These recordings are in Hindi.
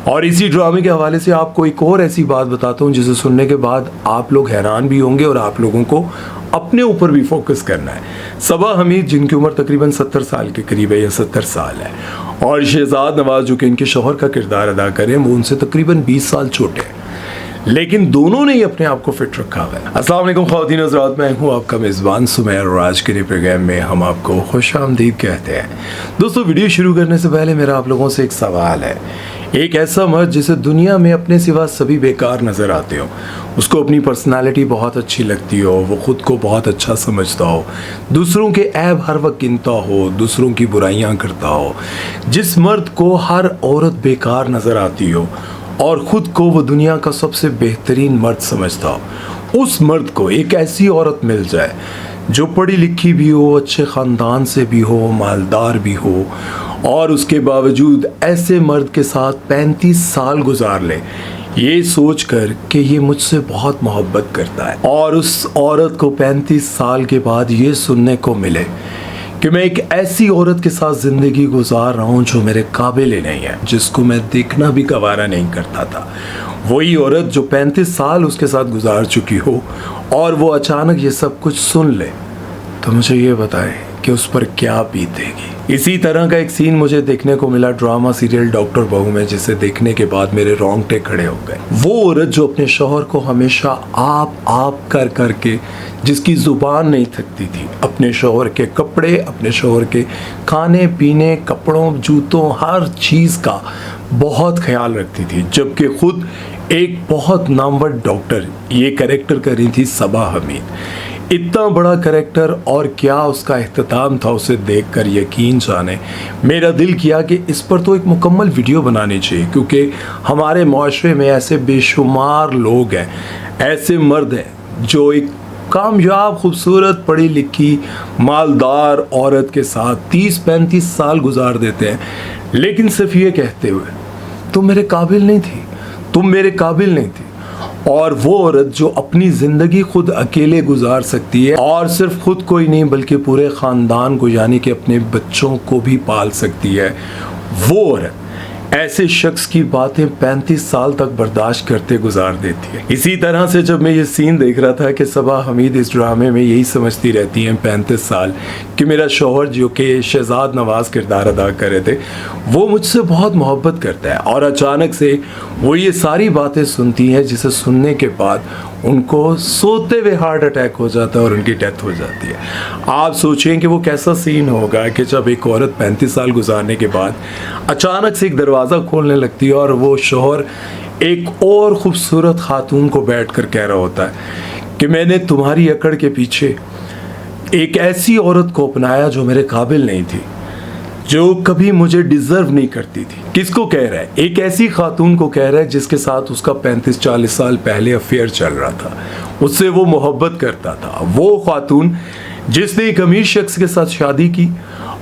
और इसी ड्रामे के हवाले से आपको एक और ऐसी बात बताता हूँ जिसे सुनने के बाद आप लोग हैरान भी होंगे और आप लोगों को अपने ऊपर भी फोकस करना है। सबा हमीद, जिनकी उम्र तकरीबन 70 साल के करीब है या 70 साल है, और शहजाद नवाज जो कि इनके शौहर का किरदार अदा करें, वो उनसे तकरीबन 20 साल छोटे हैं, लेकिन दोनों ने ही अपने आप को फिट रखा हुआ है। अस्सलाम वालेकुम ख़वातीन हज़रात, मैं हूँ आपका मेज़बान सुमैर और आज के नए प्रोग्राम में हम आपको खुश आमदीद कहते हैं। दोस्तों, वीडियो शुरू करने से पहले मेरा आप लोगों से एक सवाल है। एक ऐसा मर्द जिसे दुनिया में अपने सिवा सभी बेकार नज़र आते हो, उसको अपनी पर्सनालिटी बहुत अच्छी लगती हो, वो ख़ुद को बहुत अच्छा समझता हो, दूसरों के ऐब हर वक्त गिनता हो, दूसरों की बुराइयां करता हो, जिस मर्द को हर औरत बेकार नज़र आती हो और ख़ुद को वो दुनिया का सबसे बेहतरीन मर्द समझता हो, उस मर्द को एक ऐसी औरत मिल जाए जो पढ़ी लिखी भी हो, अच्छे ख़ानदान से भी हो, मालदार भी हो, और उसके बावजूद ऐसे मर्द के साथ 35 साल गुजार ले, ये सोच कर कि ये मुझसे बहुत मोहब्बत करता है, और उस औरत को 35 साल के बाद ये सुनने को मिले कि मैं एक ऐसी औरत के साथ ज़िंदगी गुजार रहा हूँ जो मेरे काबिल ही नहीं है, जिसको मैं देखना भी गवारा नहीं करता था। वही औरत जो 35 साल उसके साथ गुजार चुकी हो और वो अचानक ये सब कुछ सुन ले, तो मुझे ये बताए कि उस पर क्या बीतेगी। इसी तरह का एक सीन मुझे देखने को मिला ड्रामा सीरियल डॉक्टर बहू में, जिसे देखने के बाद मेरे रोंगटे खड़े हो गए। वो औरत जो अपने शौहर को हमेशा आप कर करके, जिसकी ज़ुबान नहीं थकती थी, अपने शौहर के कपड़े, अपने शौहर के खाने पीने, कपड़ों, जूतों, हर चीज़ का बहुत ख्याल रखती थी, जबकि खुद एक बहुत नामवर डॉक्टर ये कैरेक्टर कर रही थी सबा हमीद। इतना बड़ा कैरेक्टर और क्या उसका एहतमाम था उसे देखकर, यकीन जाने मेरा दिल किया कि इस पर तो एक मुकम्मल वीडियो बनानी चाहिए, क्योंकि हमारे माशरे में ऐसे बेशुमार लोग हैं, ऐसे मर्द हैं जो एक कामयाब, खूबसूरत, पढ़ी लिखी, मालदार औरत के साथ 30-35 साल गुजार देते हैं, लेकिन सिर्फ ये कहते हुए तुम मेरे काबिल नहीं थी, तुम मेरे काबिल नहीं थी। और वो औरत जो अपनी ज़िंदगी खुद अकेले गुजार सकती है, और सिर्फ खुद को ही नहीं बल्कि पूरे ख़ानदान को, यानी कि अपने बच्चों को भी पाल सकती है, वो औरत ऐसे शख्स की बातें 35 साल तक बर्दाश्त करते गुजार देती है। इसी तरह से जब मैं ये सीन देख रहा था कि सबा हमीद इस ड्रामे में यही समझती रहती हैं 35 साल कि मेरा शौहर, जो कि शहजाद नवाज किरदार अदा कर रहे थे, वो मुझसे बहुत मोहब्बत करता है, और अचानक से वो ये सारी बातें सुनती हैं, जिसे सुनने के बाद उनको सोते हुए हार्ट अटैक हो जाता है और उनकी डेथ हो जाती है। आप सोचें कि वो कैसा सीन होगा कि जब एक औरत 35 साल गुजारने के बाद अचानक से एक दरवाज़ा खोलने लगती है और वो शौहर एक और ख़ूबसूरत खातून को बैठकर कह रहा होता है कि मैंने तुम्हारी अकड़ के पीछे एक ऐसी औरत को अपनाया जो मेरे काबिल नहीं थी, जो कभी मुझे डिज़र्व नहीं करती थी। किसको कह रहा है? एक ऐसी खातून को कह रहा है जिसके साथ उसका 35-40 साल पहले अफेयर चल रहा था, उससे वो मोहब्बत करता था। वो खातून जिसने एक अमीर शख्स के साथ शादी की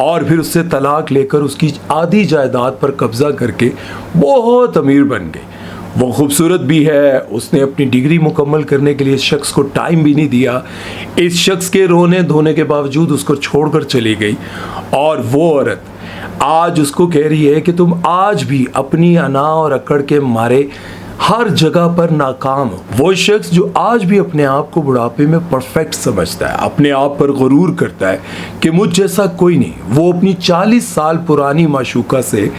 और फिर उससे तलाक लेकर उसकी आधी जायदाद पर कब्जा करके बहुत अमीर बन गई। वो खूबसूरत भी है, उसने अपनी डिग्री मुकम्मल करने के लिए इस शख्स को टाइम भी नहीं दिया, इस शख्स के रोने धोने के बावजूद उसको छोड़कर चली गई, और वो औरत आज उसको कह रही है कि तुम आज भी अपनी अना और अकड़ के मारे हर जगह पर नाकाम हो। वो शख्स जो आज भी अपने आप को बुढ़ापे में परफेक्ट समझता है, अपने आप पर गुरूर करता है कि मुझ जैसा कोई नहीं, वो अपनी 40 साल पुरानी माशूका से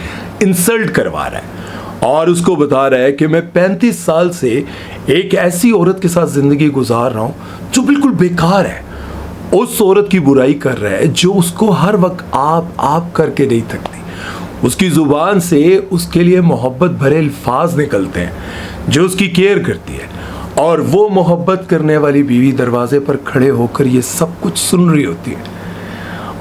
इंसल्ट करवा रहा है और उसको बता रहा है कि मैं 35 साल से एक ऐसी औरत के साथ ज़िंदगी गुजार रहा हूँ जो बिल्कुल बेकार है। उस औरत की बुराई कर रहा है जो उसको हर वक्त आप करके नहीं थकती, उसकी ज़ुबान से उसके लिए मोहब्बत भरे अल्फाज निकलते हैं, जो उसकी केयर करती है, और वो मोहब्बत करने वाली बीवी दरवाजे पर खड़े होकर ये सब कुछ सुन रही होती है,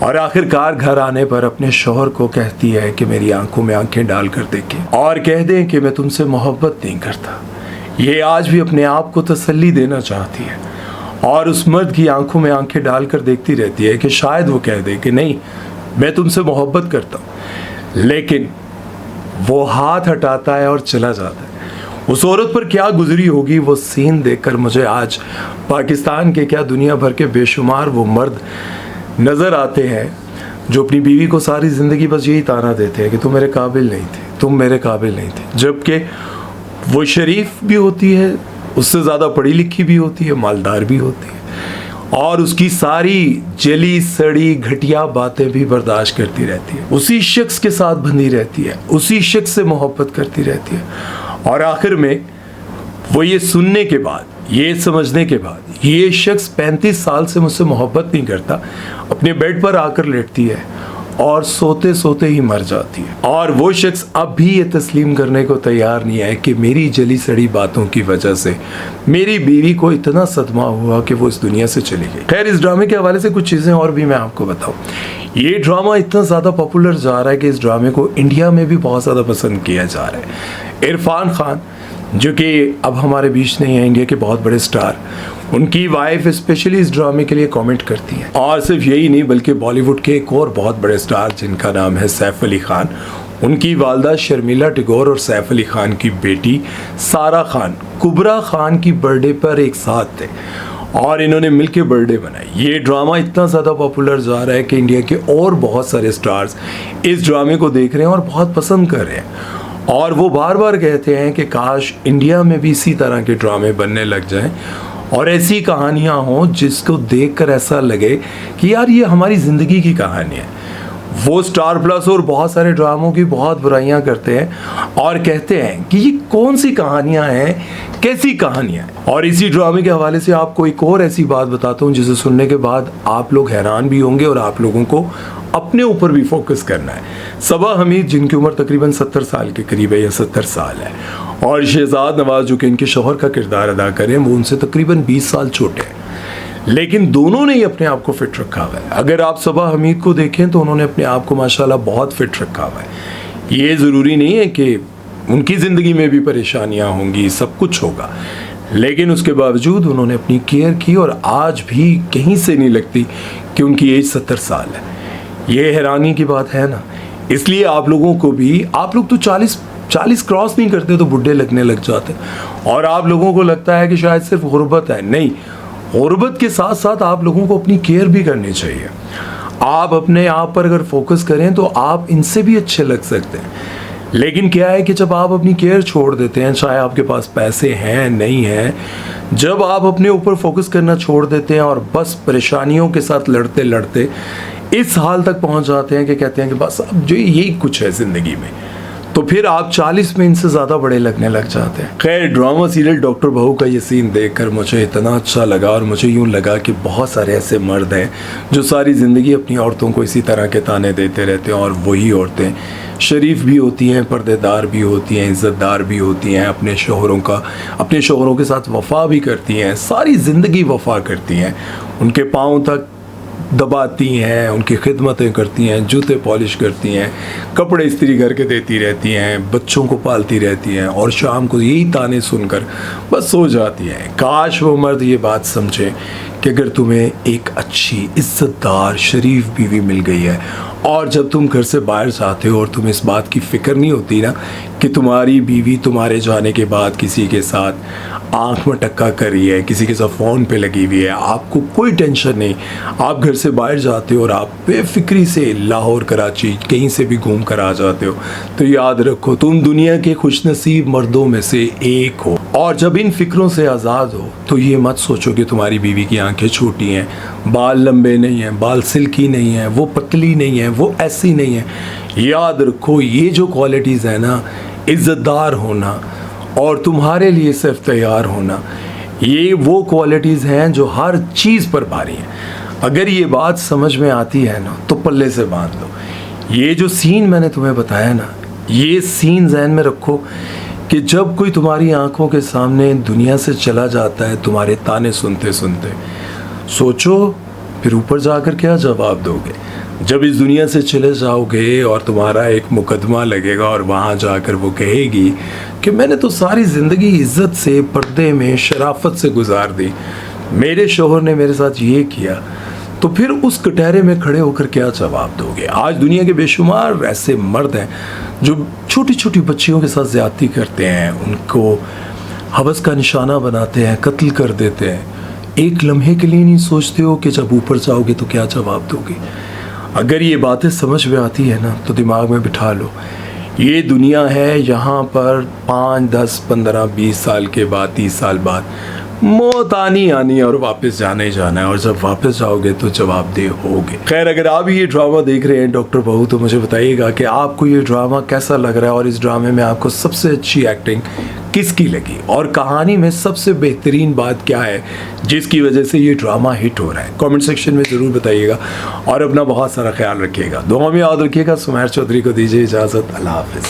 और आखिरकार घर आने पर अपने शौहर को कहती है कि मेरी आंखों में आंखें डालकर देखें और कह दें कि मैं तुमसे मोहब्बत नहीं करता। ये आज भी अपने आप को तसल्ली देना चाहती है और उस मर्द की आंखों में आंखें डालकर देखती रहती है कि शायद वो कह दे कि नहीं, मैं तुमसे मोहब्बत करता हूँ, लेकिन वो हाथ हटाता है और चला जाता है। उस औरत पर क्या गुजरी होगी वो सीन देखकर मुझे आज पाकिस्तान के क्या दुनिया भर के बेशुमार वो मर्द नज़र आते हैं जो अपनी बीवी को सारी ज़िंदगी बस यही ताना देते हैं कि तुम मेरे काबिल नहीं थे, तुम मेरे काबिल नहीं थे, जबकि वो शरीफ भी होती है, उससे ज़्यादा पढ़ी लिखी भी होती है, मालदार भी होती है, और उसकी सारी जली सड़ी घटिया बातें भी बर्दाश्त करती रहती है, उसी शख्स के साथ बंधी रहती है, उसी शख्स से मोहब्बत करती रहती है, और आखिर में वो ये सुनने के बाद, ये समझने के बाद, ये शख्स 35 साल से मुझसे मोहब्बत नहीं करता, अपने बेड पर आकर लेटती है और सोते सोते ही मर जाती है। और वो शख्स अब भी ये तस्लीम करने को तैयार नहीं है कि मेरी जली सड़ी बातों की वजह से मेरी बीवी को इतना सदमा हुआ कि वो इस दुनिया से चली गई। खैर, इस ड्रामे के हवाले से कुछ चीज़ें और भी मैं आपको बताऊं। ये ड्रामा इतना ज़्यादा पॉपुलर जा रहा है कि इस ड्रामे को इंडिया में भी बहुत ज़्यादा पसंद किया जा रहा है। इरफान खान, जो कि अब हमारे बीच नहीं है, इंडिया के बहुत बड़े स्टार, उनकी वाइफ स्पेशली इस ड्रामे के लिए कमेंट करती हैं। और सिर्फ यही नहीं, बल्कि बॉलीवुड के एक और बहुत बड़े स्टार जिनका नाम है सैफ अली खान, उनकी वालदा शर्मिला टैगोर और सैफ अली खान की बेटी सारा खान कुबरा खान की बर्थडे पर एक साथ थे और इन्होंने मिलकर बर्थडे मनाई। ये ड्रामा इतना ज़्यादा पॉपुलर जा रहा है कि इंडिया के और बहुत सारे स्टार्स इस ड्रामे को देख रहे हैं और बहुत पसंद कर रहे हैं, और वो बार बार कहते हैं कि काश इंडिया में भी इसी तरह के ड्रामे बनने लग जाएं और ऐसी कहानियाँ हों जिसको देखकर ऐसा लगे कि यार ये हमारी ज़िंदगी की कहानी है। वो स्टार प्लस और बहुत सारे ड्रामों की बहुत बुराइयां करते हैं और कहते हैं कि ये कौन सी कहानियां हैं, कैसी कहानियां हैं। और इसी ड्रामे के हवाले से आपको एक और ऐसी बात बताता हूँ जिसे सुनने के बाद आप लोग हैरान भी होंगे और आप लोगों को अपने ऊपर भी फोकस करना है। सबा हमीद, जिनकी उम्र तकरीबन 70 साल के करीब है या 70 साल है, और शहजाद नवाज जो कि इनके शौहर का किरदार अदा करें, वो उनसे तकरीबन 20 साल छोटे हैं, लेकिन दोनों ने ही अपने आप को फिट रखा हुआ है। अगर आप सबा हमीद को देखें तो उन्होंने अपने आप को माशाल्लाह बहुत फिट रखा हुआ है। ये ज़रूरी नहीं है कि उनकी ज़िंदगी में भी परेशानियां होंगी, सब कुछ होगा, लेकिन उसके बावजूद उन्होंने अपनी केयर की और आज भी कहीं से नहीं लगती कि उनकी एज 70 साल है। ये हैरानी की बात है ना। इसलिए आप लोगों को भी, आप लोग तो 40 क्रॉस नहीं करते तो बुढ़े लगने लग जाते, और आप लोगों को लगता है कि शायद सिर्फ गुर्बत है। नहीं, गुर्बत के साथ साथ आप लोगों को अपनी केयर भी करनी चाहिए। आप अपने आप पर अगर फोकस करें तो आप इनसे भी अच्छे लग सकते हैं। लेकिन क्या है कि जब आप अपनी केयर छोड़ देते हैं, चाहे आपके पास पैसे हैं नहीं हैं, जब आप अपने ऊपर फोकस करना छोड़ देते हैं और बस परेशानियों के साथ लड़ते लड़ते इस हाल तक पहुंच जाते हैं कि कहते हैं कि बस अब जो यही कुछ है ज़िंदगी में, तो फिर आप 40 में इनसे ज़्यादा बड़े लगने लग जाते हैं। खैर, ड्रामा सीरियल डॉक्टर बहू का ये सीन देखकर मुझे इतना अच्छा लगा, और मुझे यूँ लगा कि बहुत सारे ऐसे मर्द हैं जो सारी ज़िंदगी अपनी औरतों को इसी तरह के ताने देते रहते हैं, और वही औरतें शरीफ भी होती हैं, पर्देदार भी होती हैं, इज़्ज़तदार भी होती हैं, अपने शोहरों के साथ वफ़ा भी करती हैं, सारी ज़िंदगी वफ़ा करती हैं, उनके पाँव तक दबाती हैं, उनकी खिदमतें करती हैं, जूते पॉलिश करती हैं, कपड़े इस्त्री करके देती रहती हैं, बच्चों को पालती रहती हैं, और शाम को यही ताने सुनकर बस सो जाती हैं। काश वो मर्द ये बात समझे कि अगर तुम्हें एक अच्छी इज़्ज़तदार शरीफ बीवी मिल गई है, और जब तुम घर से बाहर जाते हो और तुम्हें इस बात की फ़िक्र नहीं होती ना कि तुम्हारी बीवी तुम्हारे जाने के बाद किसी के साथ आँख में टक्का कर रही है, किसी के साथ फ़ोन पे लगी हुई है, आपको कोई टेंशन नहीं, आप घर से बाहर जाते हो और आप बेफिक्री से लाहौर, कराची कहीं से भी घूम कर आ जाते हो, तो याद रखो तुम दुनिया के खुशनसीब मर्दों में से एक हो। और जब इन फ़िक्रों से आज़ाद हो तो ये मत सोचो कि तुम्हारी बीवी की आंखें छोटी हैं, बाल लंबे नहीं हैं, बाल सिल्की नहीं हैं, वो पतली नहीं है, वो ऐसी नहीं है। याद रखो ये जो क्वालिटीज़ है ना, इज़्ज़तदार होना और तुम्हारे लिए सिर्फ तैयार होना, ये वो क्वालिटीज़ हैं जो हर चीज़ पर भारी हैं। अगर ये बात समझ में आती है ना तो पल्ले से बांध लो। ये जो सीन मैंने तुम्हें बताया ना, ये सीन ज़हन में रखो कि जब कोई तुम्हारी आंखों के सामने दुनिया से चला जाता है तुम्हारे ताने सुनते सुनते, सोचो फिर ऊपर जाकर क्या जवाब दोगे। जब इस दुनिया से चले जाओगे और तुम्हारा एक मुकदमा लगेगा और वहाँ जाकर वो कहेगी कि मैंने तो सारी ज़िंदगी इज़्ज़त से, पर्दे में, शराफत से गुजार दी, मेरे शौहर ने मेरे साथ ये किया, तो फिर उस कटहरे में खड़े होकर क्या जवाब दोगे। आज दुनिया के बेशुमार ऐसे मर्द हैं जो छोटी छोटी बच्चियों के साथ ज़्यादती करते हैं, उनको हवस का निशाना बनाते हैं, कत्ल कर देते हैं। एक लम्हे के लिए नहीं सोचते हो कि जब ऊपर जाओगे तो क्या जवाब दोगे। अगर ये बातें समझ में आती है ना तो दिमाग में बिठा लो, ये दुनिया है, यहाँ पर 5, 10, 15, 20 साल के बाद, 30 साल बाद मौत आनी और वापस जाना ही जाना है, और जब वापस जाओगे तो जवाबदेह होगे। खैर, अगर आप ये ड्रामा देख रहे हैं डॉक्टर बहू, तो मुझे बताइएगा कि आपको ये ड्रामा कैसा लग रहा है और इस ड्रामे में आपको सबसे अच्छी एक्टिंग किसकी लगी, और कहानी में सबसे बेहतरीन बात क्या है जिसकी वजह से ये ड्रामा हिट हो रहा है। कमेंट सेक्शन में ज़रूर बताइएगा और अपना बहुत सारा ख्याल रखिएगा, दुआ में याद रखिएगा। सुमैर चौधरी को दीजिए इजाज़त। अल्लाह हाफ़िज़।